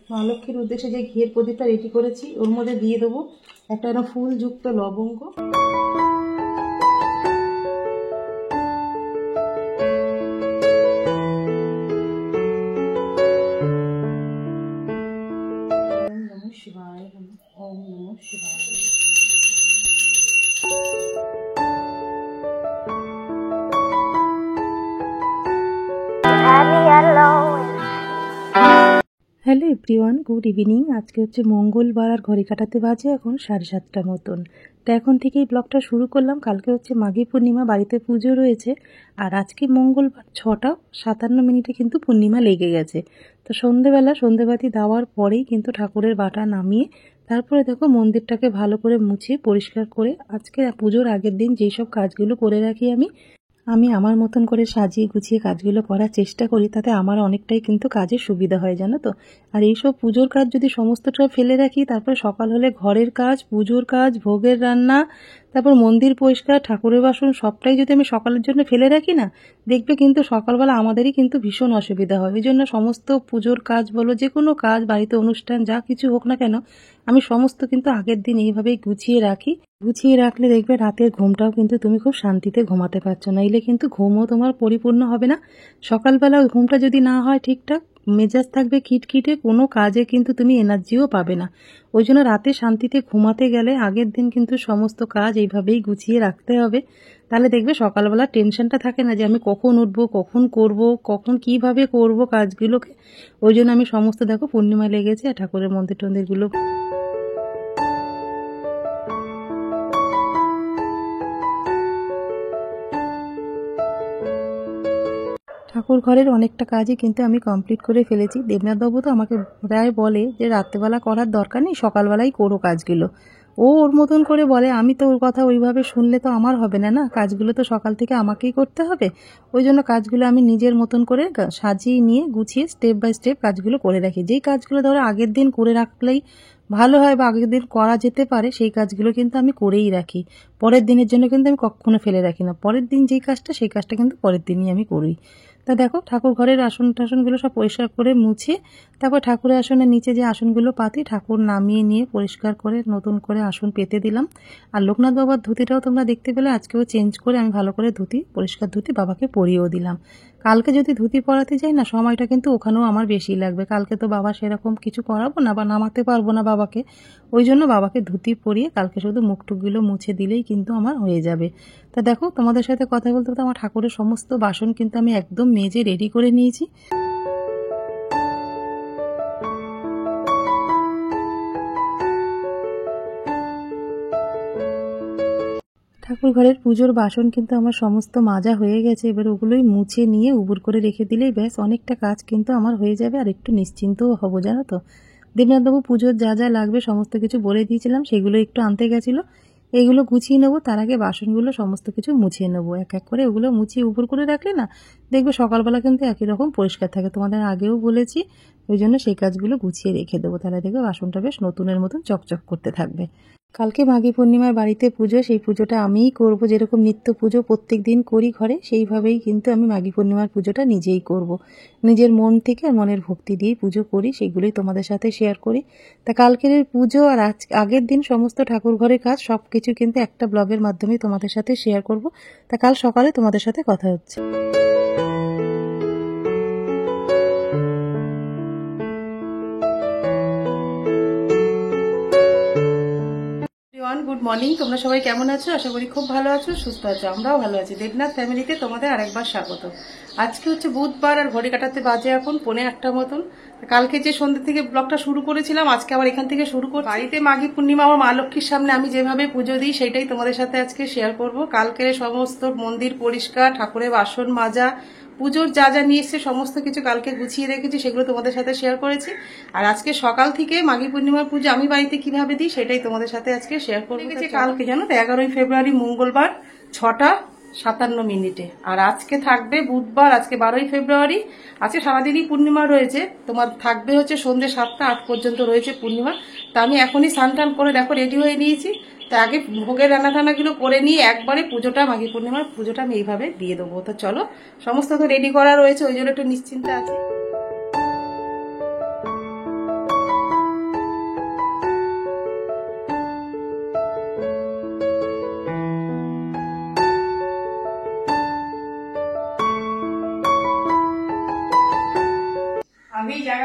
মা লক্ষ্মীর উদ্দেশ্যে যে ঘিয়ের প্রদীপটা রেডি করেছি ওর মধ্যে দিয়ে দেবো একটা ফুলযুক্ত লবঙ্গ, ওম নমঃ শিবায়, ওম নমঃ শিবায়। Hello everyone, good evening. আজকে হচ্ছে মঙ্গলবার আর ঘড়ি কাটাতে বাজে এখন 7:30 মতন। তো এখন থেকেই ব্লগটা শুরু করলাম। কালকে হচ্ছে মাঘী পূর্ণিমা, বাড়িতে পুজো রয়েছে। আর আজকে মঙ্গলবার 6:57 কিন্তু পূর্ণিমা লেগে গেছে। তো সন্ধেবেলা সন্ধেবাতি দেওয়ার পরেই কিন্তু ঠাকুরের বাটা নামিয়ে তারপরে দেখো মন্দিরটাকে ভালো করে মুছিয়ে পরিষ্কার করে আজকে পুজোর আগের দিন যেই সব কাজগুলো করে রাখি আমি আমার মতন করে সাজিয়ে গুছিয়ে কাজগুলো করার চেষ্টা করি, তাতে আমার অনেকটাই কিন্তু কাজের সুবিধা হয়, জানো তো। আর এইসব পুজোর কাজ যদি সমস্তটা ফেলে রাখি, তারপরে সকাল হলে ঘরের কাজ, পুজোর কাজ, ভোগের রান্না, তারপর মন্দির পরিষ্কার, ঠাকুরের বাসন সবটাই যদি আমি সকালের জন্য ফেলে রাখি না, দেখবে কিন্তু সকালবেলা আমাদেরই কিন্তু ভীষণ অসুবিধা হয়। ওই জন্য সমস্ত পুজোর কাজ বলো, যে কোনো কাজ, বাড়িতে অনুষ্ঠান যা কিছু হোক না কেন, আমি সমস্ত কিন্তু আগের দিন এইভাবেই গুছিয়ে রাখি। গুছিয়ে রাখলে দেখবে রাতের ঘুমটাও কিন্তু তুমি খুব শান্তিতে ঘুমাতে পারছো, নাইলে কিন্তু ঘুমও তোমার পরিপূর্ণ হবে না। সকালবেলা ঘুমটা যদি না হয় ঠিকঠাক, মেজাজ থাকবে খিটখিটে, কোনো কাজে কিন্তু তুমি এনার্জিও পাবে না। ওই জন্য রাতে শান্তিতে ঘুমাতে গেলে আগের দিন কিন্তু সমস্ত কাজ এইভাবেই গুছিয়ে রাখতে হবে। তাহলে দেখবে সকালবেলা টেনশনটা থাকে না যে আমি কখন উঠবো, কখন করব, কখন কিভাবে করব কাজগুলোকে। ওই জন্য আমি সমস্ত দেখো পূর্ণিমা লেগেছে আর ঠাকুরের মন্দির টন্দিরগুলো ঠাকুর ঘরের অনেকটা কাজই কিন্তু আমি কমপ্লিট করে ফেলেছি। দেবনাথবাবু তো আমাকে প্রায় বলে যে রাত্রেবেলা করার দরকার নেই, সকালবেলাই করো কাজগুলো। ও ওর মতন করে বলে, আমি তো ওর কথা ওইভাবে শুনলে তো আমার হবে না, না, কাজগুলো তো সকাল থেকে আমাকেই করতে হবে। ওই জন্য কাজগুলো আমি নিজের মতন করে সাজিয়ে নিয়ে গুছিয়ে স্টেপ বাই স্টেপ কাজগুলো করে রাখি। যেই কাজগুলো ধরো আগের দিন করে রাখলেই ভালো হয় বা আগের দিন করা যেতে পারে, সেই কাজগুলো কিন্তু আমি করেই রাখি। পরের দিনের জন্য কিন্তু আমি কখনো ফেলে রাখি না। পরের দিন যেই কাজটা, সেই কাজটা কিন্তু পরের দিনই আমি করি। তা দেখো ঠাকুর ঘরের আসন টাসনগুলো সব পরিষ্কার করে মুছে তারপর ঠাকুরের আসনের নিচে যে আসনগুলো পাতি, ঠাকুর নামিয়ে নিয়ে পরিষ্কার করে নতুন করে আসন পেতে দিলাম। আর লোকনাথ বাবার ধুতিটাও তোমরা দেখতে পেলে, আজকেও চেঞ্জ করে আমি ভালো করে ধুতি, পরিষ্কার ধুতি বাবাকে পরিয়েও দিলাম। কালকে যদি ধুতি পরাতে যাই না, সময়টা কিন্তু ওখানেও আমার বেশি লাগবে। কালকে তো বাবা সেরকম কিছু করাবো না বা নামাতে পারবো না বাবাকে। ওই জন্য বাবাকে ধুতি পরিয়ে কালকে শুধু মুখটুকগুলো মুছে দিলেই কিন্তু আমার হয়ে যাবে। তা দেখো তোমাদের সাথে কথা বলতে বলতে আমার ঠাকুরের সমস্ত বাসন কিন্তু আমি একদম মেজে রেডি করে নিয়েছি। ঠাকুর ঘরের পুজোর বাসন কিন্তু আমার সমস্ত মাজা হয়ে গেছে। এবার ওগুলোই মুছে নিয়ে উবুর করে রেখে দিলেই ব্যাস অনেকটা কাজ কিন্তু আমার হয়ে যাবে, আর একটু নিশ্চিন্তও হবো, জানো তো। দেবনাথবাবু পুজোর যা যা লাগবে সমস্ত কিছু বলে দিয়েছিলাম, সেগুলো একটু আনতে গেছিলো। এগুলো গুছিয়ে নেবো, তার আগে বাসনগুলো সমস্ত কিছু মুছিয়ে নেবো এক এক করে। ওগুলো মুছিয়ে উপর করে রাখলে না, দেখবে সকালবেলা কিন্তু একই রকম পরিষ্কার থাকে। তোমাদের আগেও বলেছি, ওই জন্য সেই কাজগুলো গুছিয়ে রেখে দেবো। তাহলে দেখবে বাসনটা বেশ নতুনের মতন চকচক করতে থাকবে। কালকে মাঘী পূর্ণিমার বাড়িতে পুজো, সেই পুজোটা আমিই করব। যেরকম নিত্য পুজো প্রত্যেক দিন করি ঘরে, সেইভাবেই কিন্তু আমি মাঘী পূর্ণিমার পুজোটা নিজেই করব। নিজের মন থেকে আর মনের ভক্তি দিয়েই পুজো করি, সেগুলোই তোমাদের সাথে শেয়ার করি। তা কালকের পুজো আর আগের দিন সমস্ত ঠাকুর ঘরের কাজ সব কিছু কিন্তু একটা ব্লগের মাধ্যমেই তোমাদের সাথে শেয়ার করব। তা কাল সকালে তোমাদের সাথে কথা হচ্ছে। গুড মর্নিং, তোমরা সবাই কেমন আছো? আশা করি খুব ভালো আছো, সুস্থ আছো। আমরাও ভালো আছি। দেবনাথ ফ্যামিলিতে তোমাদের আরেকবার স্বাগত। আজকে হচ্ছে বুধবার আর ঘড়ি কাটাতে বাজে এখন 1:45 মতন। কালকে যে সন্ধ্যে থেকে ব্লগটা শুরু করেছিলাম, আজকে আবার এখান থেকে শুরু করছি। বাড়িতে মাঘী পূর্ণিমা আমার মা লক্ষ্মীর সামনে আমি যেভাবে পুজো দিই, সেটাই তোমাদের সাথে আজকে শেয়ার করব। কালকে সমস্ত মন্দির পরিষ্কার, ঠাকুরের বাসন মাজা, পুজোর যা যা নিয়ে এসছে সমস্ত কিছু কালকে গুছিয়ে রেখেছি, সেগুলো তোমাদের সাথে শেয়ার করেছি। আর আজকে সকাল থেকে মাঘী পূর্ণিমার পুজো আমি বাড়িতে কিভাবে দিই, সেটাই তোমাদের সাথে আজকে শেয়ার করবো। কালকে জানো তো 11ই ফেব্রুয়ারি মঙ্গলবার 6:57। আর আজকে থাকবে বুধবার, আজকে 12ই ফেব্রুয়ারি। আজকে সারাদিনই পূর্ণিমা রয়েছে, তোমার থাকবে হচ্ছে সন্ধ্যে 7টা-8 পর্যন্ত রয়েছে পূর্ণিমা। তা আমি এখনই স্নান টান করে দেখো রেডি হয়ে নিয়েছি। তা আগে ভোগের রান্না টান্নাগুলো করে নিয়ে একবারে পুজোটা, মাঘী পূর্ণিমার পুজোটা আমি এইভাবে দিয়ে দেবো। তো চলো, সমস্ত তো রেডি করা রয়েছে, ওই জন্য একটু নিশ্চিন্তে আছি।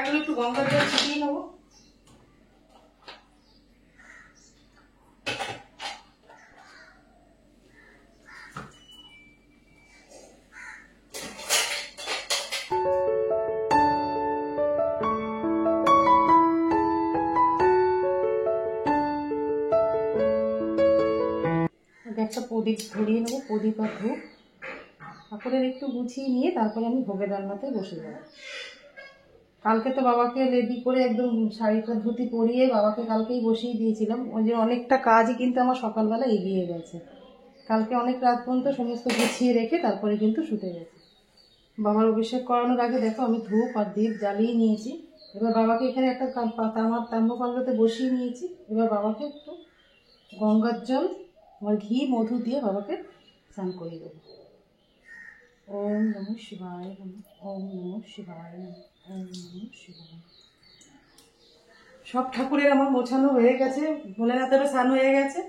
জায়গাগুলো একটু গঙ্গা জল ছিটিয়ে নেবো। একটা প্রদীপ ধরিয়ে নেবো, প্রদীপ আর ধূপ ঠাকুরের একটু গুছিয়ে নিয়ে তারপরে আমি ভোগের রান্নাতে বসে যাবো। কালকে তো বাবাকে রেডি করে একদম শাড়িটা ধুতি পরিয়ে বাবাকে কালকেই বসিয়ে দিয়েছিলাম। ওই যে অনেকটা কাজই কিন্তু আমার সকালবেলা এগিয়ে গেছে। কালকে অনেক রাত পর্যন্ত সমস্ত গুছিয়ে রেখে তারপরে কিন্তু শুতে গেছে। বাবার অভিষেক করানোর আগে দেখো আমি ধূপ আর দীপ জ্বালিয়ে নিয়েছি। এবার বাবাকে এখানে একটা আমার তাম্রপাল্যতে বসিয়ে নিয়েছি। এবার বাবাকে একটু গঙ্গার জল আর ঘি মধু দিয়ে বাবাকে স্নান করিয়ে দেবো। ওম নমঃ শিবায় নমঃ, ওম নমঃ শিবায় নমঃ, ওম নমঃ শিবায়। সব ঠাকুরের আমার মোছানো হয়ে গেছে, ভোলেনাথেরও স্নান হয়ে গেছে।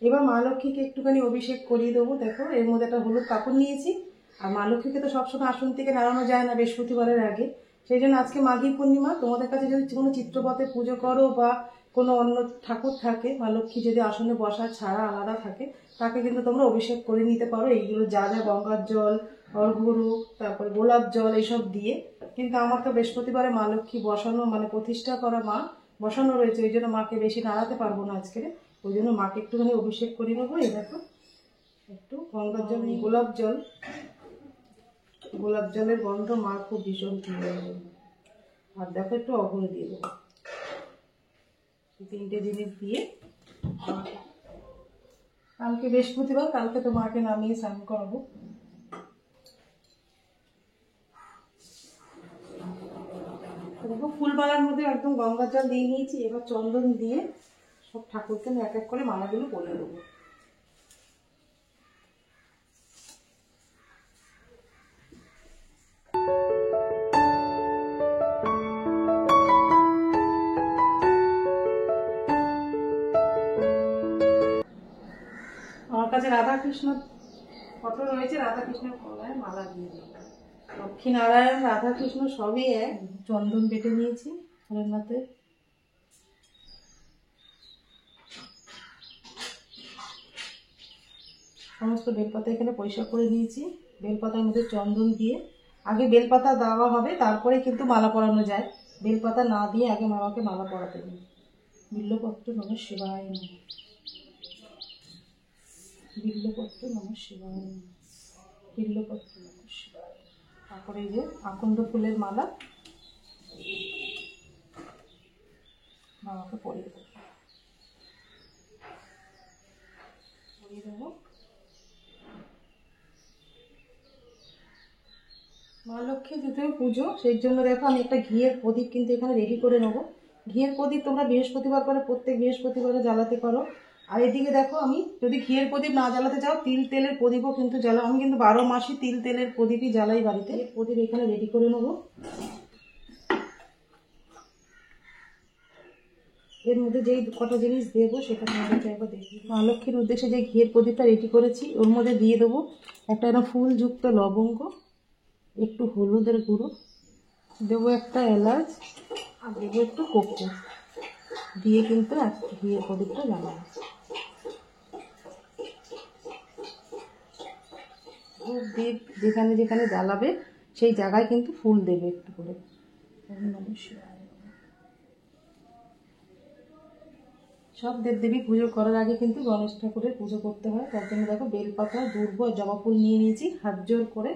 এবার মা লক্ষ্মীকে একটুখানি অভিষেক করিয়ে দেবো। দেখো এর মধ্যে একটা হলুদ কাপড় নিয়েছি। আর মা লক্ষ্মীকে তো সবসময় আসন থেকে নাড়ানো যায় না বৃহস্পতিবারের আগে, সেই জন্য আজকে মাঘী পূর্ণিমা। তোমাদের কাছে যদি কোনো চিত্রপথে পুজো করো বা কোনো অন্য ঠাকুর থাকে, মা লক্ষ্মী যদি আসনে বসা ছাড়া আলাদা থাকে, তাকে কিন্তু তোমরা অভিষেক করে নিতে পারো। এইগুলো যা যা গঙ্গার জল, অর্ঘ্য, তারপরে গোলাপ জল এইসব দিয়ে। কিন্তু আমার তো বৃহস্পতিবারে মা লক্ষ্মী বসানো মানে প্রতিষ্ঠা করা মা বসানো রয়েছে, ওই জন্য মাকে বেশি নাড়াতে পারবো না আজকে। ওই জন্য মাকে একটুখানি অভিষেক করে নেবো। এই দেখো একটু গঙ্গার জল, গোলাপ জল, গোলাপ জলের গন্ধ মা খুব ভীষণ প্রিয়। আর দেখো একটু অর্ঘ্য দিয়ে দেবো। তিনটে জিনিস দিয়ে কালকে বৃহস্পতিবার, কালকে তো মাকে নামিয়ে স্নান করাবো। দেখো ফুলমালার মধ্যে একদম গঙ্গার জল দিয়ে নিয়েছি। এবার চন্দন দিয়ে সব ঠাকুরকে আমি এক এক করে মালাগুলো পরিয়ে দেবো। আমার কাছে রাধাকৃষ্ণ ফটো রয়েছে, রাধাকৃষ্ণের গলায় মালা দিয়ে দেবো। লক্ষ্মীনারায়ণ রাধাকৃষ্ণ সবই এক। চন্দন বেটে নিয়েছি ভোলেনাথে। সমস্ত বেলপাতা এখানে পরিষ্কার করে নিয়েছি। বেলপাতার মধ্যে চন্দন দিয়ে আগে বেলপাতা দেওয়া হবে, তারপরে কিন্তু মালা পরানো যায়। বেলপাতা না দিয়ে আগে মামাকে মালা পরাতে দিই। বিল্লপত্র নমঃ শিবায় নমঃ, বিল্লপত্র নমঃ শিবায় নমঃ, বিল্লপত্র নমঃ শিবায়। তারপরে এই যে আকন্দ ফুলের মালা মামাকে পরিয়ে দেবো। পরিয়ে দেবো। মা লক্ষ্মী যেহেতু পুজো, সেই জন্য দেখো আমি একটা ঘিয়ের প্রদীপ কিন্তু এখানে রেডি করে নেবো। ঘিয়ের প্রদীপ তোমরা বৃহস্পতিবার করে প্রত্যেক বৃহস্পতিবারে জ্বালাতে পারো। আর এদিকে দেখো আমি যদি ঘিয়ের প্রদীপ না জ্বালাতে চাও, তিল তেলের প্রদীপও কিন্তু জ্বালাও। আমি কিন্তু 12 মাসই তিল তেলের প্রদীপই জ্বালাই বাড়িতে। প্রদীপ এখানে রেডি করে নেবো। এর মধ্যে যেই কটা জিনিস দেবো সেটা তোমাদেরকে একবার দেখি। মা লক্ষ্মীর উদ্দেশ্যে যে ঘিয়ের প্রদীপটা রেডি করেছি, ওর মধ্যে দিয়ে দেবো একটা ফুলযুক্ত লবঙ্গ, একটু হলুদের গুঁড়ো দেবো, একটা এলাচ, আর দেবো একটু কর্পূর দিয়ে কিন্তু ঘিয়ের প্রদীপটা জ্বালাবো। দীপ যেখানে যেখানে জ্বালাবে সেই জায়গায় কিন্তু ফুল দেবে একটু করে। সব দেবদেবী পুজো করার আগে কিন্তু গণেশ ঠাকুরের পুজো করতে হয়। তার জন্য দেখো বেলপাতা, দুর্ব, জবা ফুল নিয়ে নিয়েছি হাত জোর করে।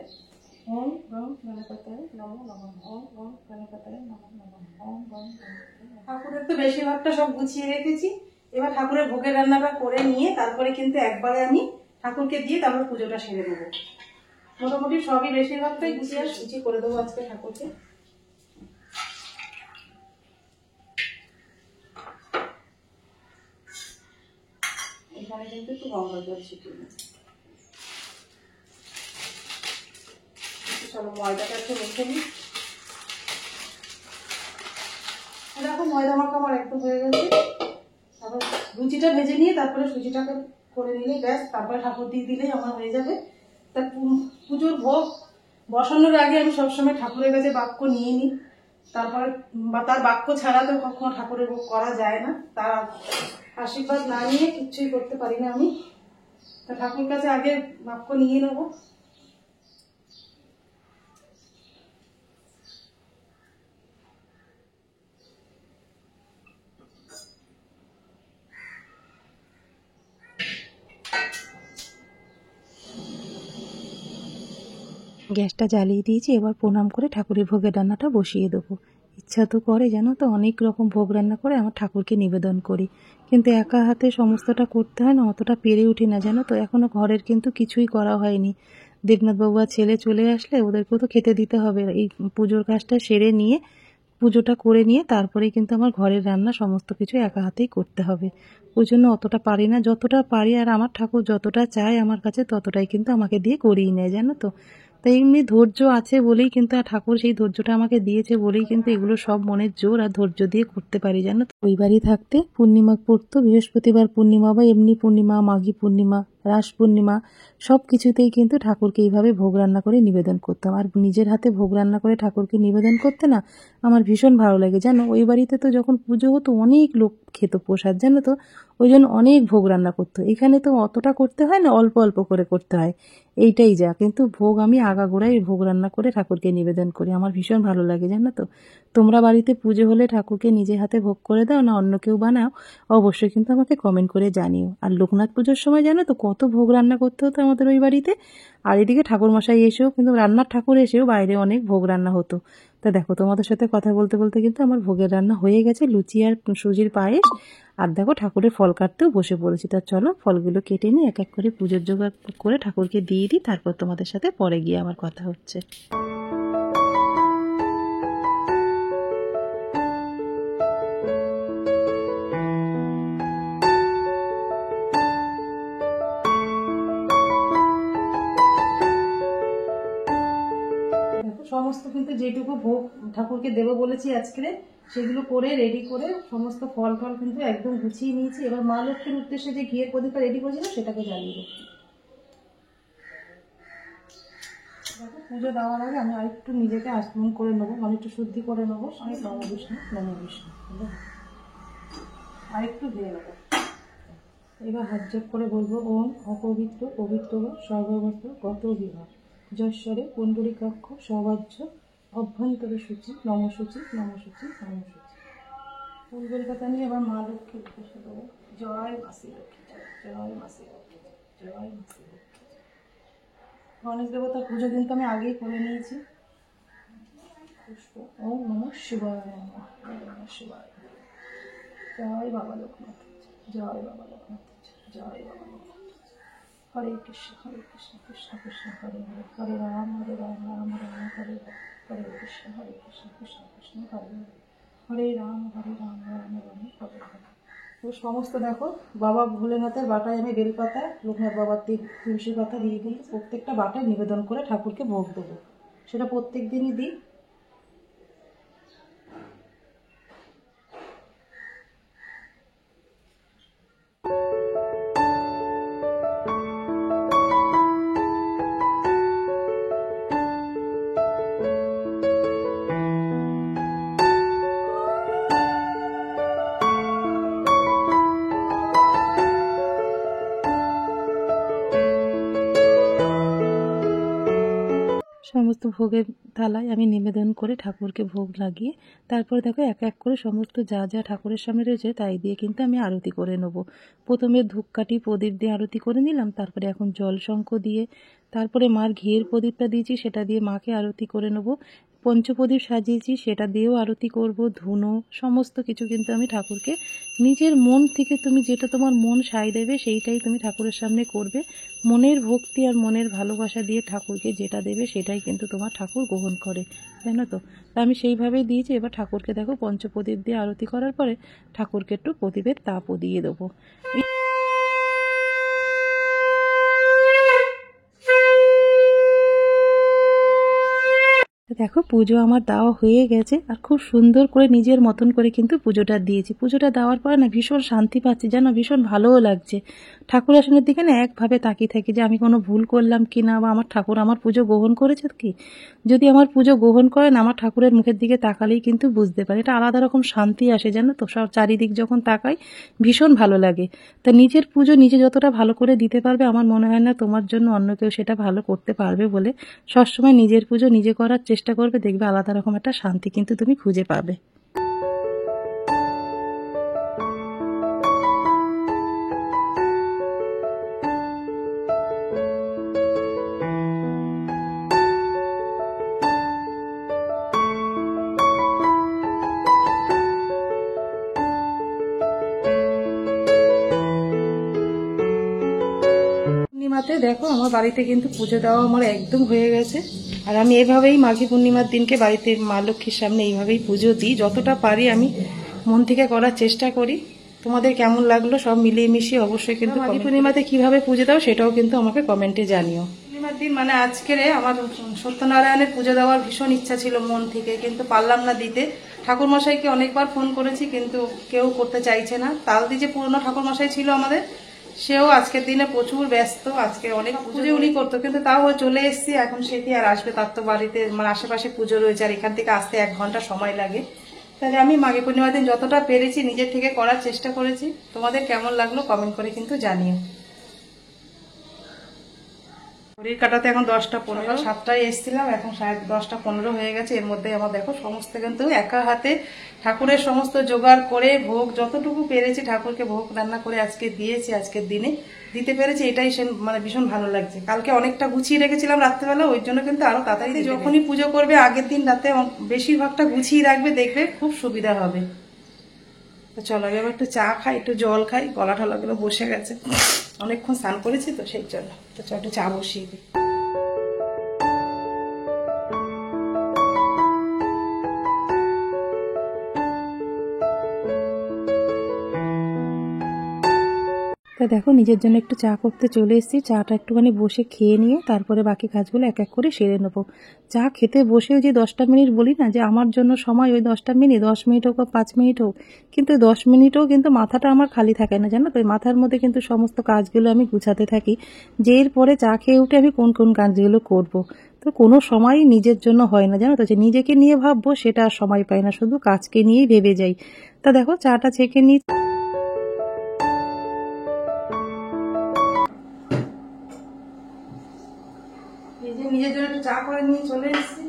ওম গং গণপতায় নমঃ নমঃ, ওম গং গণপতায় নমঃ নমঃ, ওম গং। ঠাকুরের তো বেশিরভাগটা সব গুছিয়ে রেখেছি। এবার ঠাকুরের ভোগের রান্নাটা করে নিয়ে তারপরে কিন্তু একবারে আমি ঠাকুরকে দিয়ে তারপর পুজোটা সেরে দেবো। মোটামুটি সবই বেশিরভাগটাই গুছিয়ে করে দেবো আজকে ঠাকুরকে। এখানে কিন্তু একটু গঙ্গার জল ছিটিয়ে নেব। চলো ময়দাটা একটু মেখে নিই। দেখো ময়দা মাখা আমার একটু হয়ে গেছে। তারপর লুচিটা ভেজে নিয়ে তারপরে সুজিটাকে করে নিলেই ব্যাস, তারপরে ঠাকুর দিয়ে দিলেই আমার হয়ে যাবে। তা পুজোর ভোগ বসানোর আগে আমি সবসময় ঠাকুরের কাছে বাক্য নিয়ে নিই। তারপরে বা তার বাক্য ছাড়া তো কখনো ঠাকুরের ভোগ করা যায় না, তার আশীর্বাদ না নিয়ে কিচ্ছুই করতে পারি না আমি। তা ঠাকুর কাছে আগে বাক্য নিয়ে নেবো। গ্যাসটা জ্বালিয়ে দিয়েছি, এবার প্রণাম করে ঠাকুরের ভোগের রান্নাটা বসিয়ে দেবো। ইচ্ছা তো করে জানো তো, অনেক রকম ভোগ রান্না করে আমার ঠাকুরকে নিবেদন করি, কিন্তু একা হাতে সমস্তটা করতে হয় না, অতটা পেরে উঠি না জানো তো। এখনও ঘরের কিন্তু কিছুই করা হয়নি। দেবনাথ বাবু আর ছেলে চলে আসলে ওদেরকেও তো খেতে দিতে হবে। এই পুজোর কাজটা সেরে নিয়ে, পুজোটা করে নিয়ে তারপরেই কিন্তু আমার ঘরের রান্না সমস্ত কিছু একা হাতেই করতে হবে। ওই জন্য অতটা পারি না, যতটা পারি। আর আমার ঠাকুর যতটা চায় আমার কাছে ততটাই কিন্তু আমাকে দিয়ে করিয়ে নেয় জানো তো। তাই এমনি ধৈর্য আছে বলেই কিন্তু, আর ঠাকুর সেই ধৈর্যটা আমাকে দিয়েছে বলেই কিন্তু এগুলো সব মনের জোর আর ধৈর্য দিয়ে করতে পারি জানো তো। ওই বাড়ি থাকতে পূর্ণিমা পড়তো, বৃহস্পতিবার পূর্ণিমা বা এমনি পূর্ণিমা, মাঘী পূর্ণিমা, রাস পূর্ণিমা, সব কিছুতেই কিন্তু ঠাকুরকে এইভাবে ভোগ রান্না করে নিবেদন করতাম। আর নিজের হাতে ভোগ রান্না করে ঠাকুরকে নিবেদন করতে না আমার ভীষণ ভালো লাগে জানো। ওই বাড়িতে তো যখন পুজো হতো অনেক লোক খেত প্রসাদ জানো তো, ওই জন্য অনেক ভোগ রান্না করতো। এখানে তো অতটা করতে হয় না, অল্প অল্প করে করতে হয়, এইটাই যা। কিন্তু ভোগ আমি আগাগোড়াই ভোগ রান্না করে ঠাকুরকে নিবেদন করি, আমার ভীষণ ভালো লাগে জানো তো। তোমরা বাড়িতে পুজো হলে ঠাকুরকে নিজে হাতে ভোগ করে দাও না অন্য কেউ বানাও? অবশ্যই কিন্তু আমাকে কমেন্ট করে জানিও। আর লোকনাথ পুজোর সময় জানো তো কত ভোগ রান্না করতে হতো আমাদের ওই বাড়িতে। আর এদিকে ঠাকুরমশাই এসেও কিন্তু, রান্নার ঠাকুর এসেও বাইরে অনেক ভোগ রান্না হতো। তা দেখো, তোমাদের সাথে কথা বলতে বলতে কিন্তু আমার ভোগের রান্না হয়ে গেছে, লুচি আর সুজির পায়েস। আর দেখো ঠাকুরের ফল কাটতেও বসে পড়েছি। তা চলো ফলগুলো কেটে নিয়ে এক এক করে পুজোর জোগাড় করে ঠাকুরকে দিয়ে দিই, তারপর তোমাদের সাথে পরে গিয়ে আমার কথা হচ্ছে। সমস্ত কিন্তু যেটুকু ভোগ ঠাকুরকে দেবো বলেছি আজকে, সেগুলো করে রেডি করে সমস্ত ফল ফল কিন্তু একদম গুছিয়ে নিয়েছি। এবার মা লক্ষ্মীর উদ্দেশ্যে যে ঘিয়ের প্রদীপটা রেডি করেছিল সেটাকে জ্বালিয়ে দেবো। দেখো পুজো দেওয়ার আগে আমি আরেকটু নিজেকে আচমন করে নেবো, মানে একটু শুদ্ধি করে নেবো। আমি নম বিষ্ণু নম বিষ্ণু আরেকটু দিয়ে নেবো। এবার হাত জোপ করে বলবো, ওম অপবিত্র পবিত্র সর্বগত গত বিভাগ যশ্বরে পুণ্ডরীকাক্ষ সবাজ্য অভ্যন্তর সূচি নমসূচি নমসূচি নমসূচি। ফুলবেল পাতা নিয়ে এবার মা লক্ষ্মীর উদ্দেশ্যে দেবো। জয় মাসি লক্ষ্মী, জয় মাসি লক্ষ্মী, জয় মাসি লক্ষ্মী। গণেশ দেবতার পুজো কিন্তু আমি আগেই করে নিয়েছি। পুষ্প ওম নমঃ শিবায় নমঃ, নমঃ শিবায়। জয় বাবা লোকনাথ, জয় বাবা লোকনাথ, জয় বাবা লোকনাথ। হরে কৃষ্ণ কৃষ্ণ কৃষ্ণ হরে হরে, হরে রাম রাম রাম হরে হরে, হরে কৃষ্ণ কৃষ্ণ কৃষ্ণ হরে হরে, হরে রাম রাম রাম হরে হরে। তো সমস্ত দেখো বাবা ভোলেনাথের বাটায় আমি বেলপাতা, লোকনাথ বাবার তুলসী পাতা দিয়ে দিই। প্রত্যেকটা বাটায় নিবেদন করে ঠাকুরকে ভোগ দেবো, সেটা প্রত্যেক দিনই দিই। সমস্ত ভোগের থালায় আমি নিবেদন করে ঠাকুরকে ভোগ লাগিয়ে তারপরে দেখো এক এক করে সমস্ত যা যা ঠাকুরের সামনে রয়েছে তাই দিয়ে কিন্তু আমি আরতি করে নেব। প্রথমে ধূপকাঠি প্রদীপ দিয়ে আরতি করে নিলাম, তারপরে এখন জল শঙ্খ দিয়ে, তারপরে মার ঘিয়ের প্রদীপটা দিয়েছি সেটা দিয়ে মাকে আরতি করে নেব। পঞ্চপ্রদীপ সাজিয়েছি সেটা দিয়েও আরতি করব। ধুনো সমস্ত কিছু কিন্তু আমি ঠাকুরকে নিজের মন থেকে, তুমি যেটা তোমার মন সায় দেবে সেইটাই তুমি ঠাকুরের সামনে করবে। মনের ভক্তি আর মনের ভালোবাসা দিয়ে ঠাকুরকে যেটা দেবে সেটাই কিন্তু তোমার ঠাকুর গ্রহণ করে, জানো তো। আমি সেইভাবেই দিয়েছি। এবার ঠাকুরকে দেখো পঞ্চপ্রদীপ দিয়ে আরতি করার পরে ঠাকুরকে একটু প্রদীপের তাপও দিয়ে দেবো। দেখো পুজো আমার দেওয়া হয়ে গেছে, আর খুব সুন্দর করে নিজের মতন করে কিন্তু পুজোটা দিয়েছি। পুজোটা দেওয়ার পরে না ভীষণ শান্তি পাচ্ছি, যেন ভীষণ ভালোও লাগছে। ঠাকুর আসনের দিকে না একভাবে তাকিয়ে থাকি যে আমি কোনো ভুল করলাম কি না, বা আমার ঠাকুর আমার পুজো গ্রহণ করেছে কি। যদি আমার পুজো গ্রহণ করেন, আমার ঠাকুরের মুখের দিকে তাকালেই কিন্তু বুঝতে পারে, এটা আলাদা রকম শান্তি আসে জানো তো। সব চারিদিক যখন তাকাই ভীষণ ভালো লাগে। তা নিজের পুজো নিজে যতটা ভালো করে দিতে পারবে, আমার মনে হয় না তোমার জন্য অন্য কেউ সেটা ভালো করতে পারবে বলে। সবসময় নিজের পুজো নিজে করার চেষ্টা করবে, দেখবে আলাদা রকম একটা শান্তি কিন্তু তুমি খুঁজে পাবে। পূর্ণিমাতে দেখো আমার বাড়িতে কিন্তু পুজো দেওয়া আমার একদম হয়ে গেছে। আর আমি এভাবেই মাঘী পূর্ণিমার দিনকে বাড়িতে মা লক্ষ্মীর সামনে এইভাবেই পুজো দিই, যতটা পারি আমি মন থেকে করার চেষ্টা করি। তোমাদের কেমন লাগলো সব মিলিয়ে মিশিয়ে অবশ্যই কিন্তু মাঘী পূর্ণিমাতে কিভাবে পুজো দাও সেটাও কিন্তু আমাকে কমেন্টে জানিও। পূর্ণিমার দিন মানে আজকের আমার সত্যনারায়ণের পুজো দেওয়ার ভীষণ ইচ্ছা ছিল মন থেকে, কিন্তু পারলাম না দিতে। ঠাকুরমশাইকে অনেকবার ফোন করেছি কিন্তু কেউ করতে চাইছে না। তালদি যে পুরনো ঠাকুরমশাই ছিল আমাদের, সেও আজকের দিনে প্রচুর ব্যস্ত, আজকে অনেক পুজো উনি করতো, কিন্তু তাও চলে এসছি। এখন সে কি আর আসবে, তার তো বাড়িতে মানে আশেপাশে পুজো রয়েছে, আর এখান থেকে আসতে 1 ঘন্টা সময় লাগে। তাহলে আমি মাঘী পূর্ণিমার দিন যতটা পেরেছি নিজের থেকে করার চেষ্টা করেছি। তোমাদের কেমন লাগলো কমেন্ট করে কিন্তু জানিও। ঘড়ির কাটাতে এখন 10টা 15, 7টায় এসেছিলাম, এখন 10টা 15 হয়ে গেছে। এর মধ্যে আমার দেখো সমস্ত কিন্তু একা হাতে ঠাকুরের সমস্ত জোগাড় করে ভোগ যতটুকু পেরেছি ঠাকুরকে ভোগ রান্না করে আজকে দিয়েছি। আজকের দিনে দিতে পেরেছি, এটাই মানে ভীষণ ভালো লাগছে। কালকে অনেকটা গুছিয়ে রেখেছিলাম রাত্রেবেলা, ওই জন্য কিন্তু আরো তাড়াতাড়ি যখনই পুজো করবে আগের দিন রাতে বেশিরভাগটা গুছিয়ে রাখবে, দেখবে খুব সুবিধা হবে। তো চলো আমি একটু চা খাই, একটু জল খাই, গলা টলাগুলো বসে গেছে, অনেকক্ষণ স্নান করেছি তো সেই জন্য। তো চল একটু চা বসিয়ে দিই। তা দেখো নিজের জন্য একটু চা করতে চলে এসেছি। চাটা একটুখানি বসে খেয়ে নিয়ে তারপরে বাকি কাজগুলো এক এক করে সেরে নেবো। চা খেতে বসেও যে 10টা মিনিট বলি না, যে আমার জন্য সময় ওই 10টা মিনিট, 10 মিনিট হোক বা 5 মিনিট হোক, কিন্তু 10 মিনিটও কিন্তু মাথাটা আমার খালি থাকে না জানো তো। ওই মাথার মধ্যে কিন্তু সমস্ত কাজগুলো আমি গুছাতে থাকি, যে এরপরে চা খেয়ে উঠে আমি কোন কোন কাজগুলো করব। তো কোনো সময়ই নিজের জন্য হয় না জানো তো, যে নিজেকে নিয়ে ভাববো সেটা আর সময় পাই না, শুধু কাজকে নিয়েই ভেবে যাই। তা দেখো চাটা ছেঁকে নিই। এই যে নিজের জন্য একটু চা করে নিয়ে চলে এসেছি।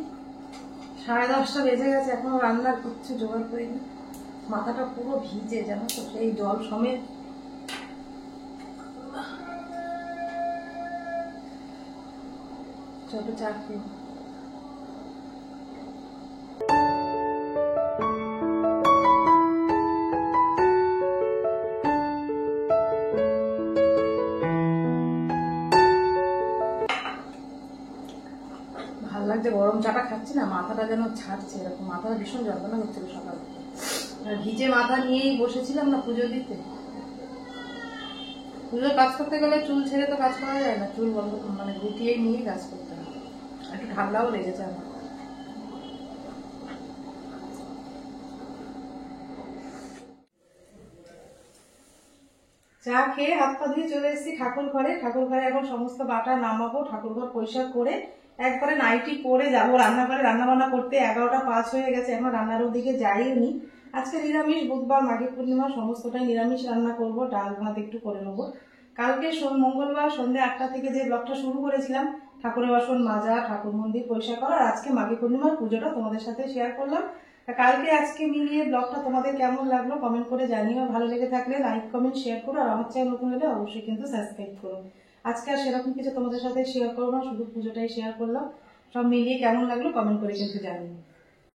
10:30 বেজে গেছে, এখনো রান্নার কিচ্ছু জোগাড় করিনি। মাথাটা পুরো ভিজে জানো তো, সেই জল সমেত। চলো চা খেয়ে। ভাল লাগছে গরম চাটা খাচ্ছি না, মাথাটা যেন ছাড়ছে এরকম, মাথাটা ভীষণ যন্ত্রণা হচ্ছিল সকাল থেকে। ভিজে মাথা নিয়েই বসেছিলাম না পুজো দিতে। পুজোর কাজ করতে গেলে চুল ছেড়ে তো কাজ করা যায় না, চুল বন্ধ মানে গুটিয়ে নিয়ে কাজ করতে হবে। একটু ঠান্ডাও লেগেছে আমার। চা খেয়ে হাত পা ধুয়ে চলে এসেছি ঠাকুর ঘরে। ঠাকুর ঘরে এখন সমস্ত বাটা নামাবো, ঠাকুর ঘর পরিষ্কার করে একবারে নাইটি পরে যাবো রান্নাঘরে। রান্না বান্না করতে 11টা 5 হয়ে গেছে, এখন রান্নার ওদিকে যাইনি। আজকে নিরামিষ, বুধবার মাঘী পূর্ণিমা, সমস্তটাই নিরামিষ রান্না করব। ডাল ভাত একটু করে নেবো। কালকে মঙ্গলবার সন্ধ্যে 8টা থেকে যে ব্লগটা শুরু করেছিলাম, ঠাকুরের বাসন মাজা, ঠাকুর মন্দির পরিষ্কার করা, আর আজকে মাঘী পূর্ণিমার পুজোটা তোমাদের সাথে শেয়ার করলাম। কালকে আজকে মিলিয়ে ব্লগটা তোমাদের কেমন লাগলো কমেন্ট করে জানিও। ভালো লেগে থাকলে লাইক কমেন্ট শেয়ার করো, আর আমার চ্যানেল নতুন হলে অবশ্যই কিন্তু সাবস্ক্রাইব করো। আজকে আর সেরকম কিছু তোমাদের সাথে শেয়ার করবো না, শুধু পুজোটাই শেয়ার করলাম। সব মিলিয়ে কেমন লাগলো কমেন্ট করে কিন্তু জানিও।